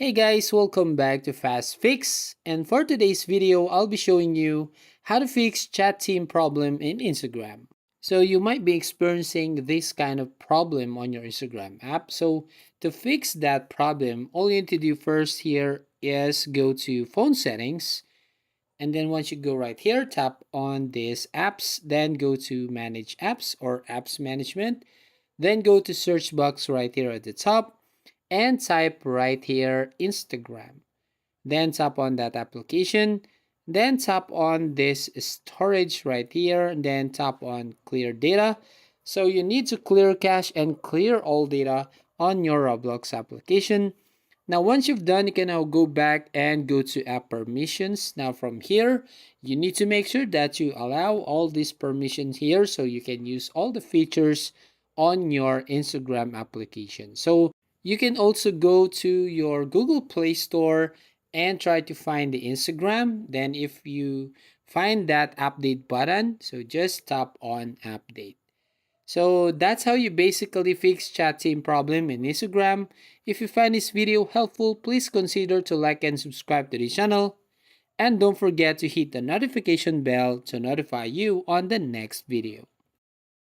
Hey guys, welcome back to Fast Fix. And for today's video, I'll be showing you how to fix chat team problem in Instagram. So you might be experiencing this kind of problem on your Instagram app. So to fix that problem, all you need to do first here is go to phone settings. And then once you go right here, tap on this apps, then go to manage apps or apps management. Then go to search box right here at the top and type right here Instagram. Then tap on that application. Then tap on this storage right here. And then tap on clear data. So you need to clear cache and clear all data on your Roblox application. Now, once you've done, you can now go back and go to app permissions. Now, from here, you need to make sure that you allow all these permissions here so you can use all the features on your Instagram application. So you can also go to your Google Play Store and try to find the Instagram. Then if you find that update button, so just tap on update. So that's how you basically fix chat team problem in Instagram. If you find this video helpful, please consider to like and subscribe to the channel. And don't forget to hit the notification bell to notify you on the next video.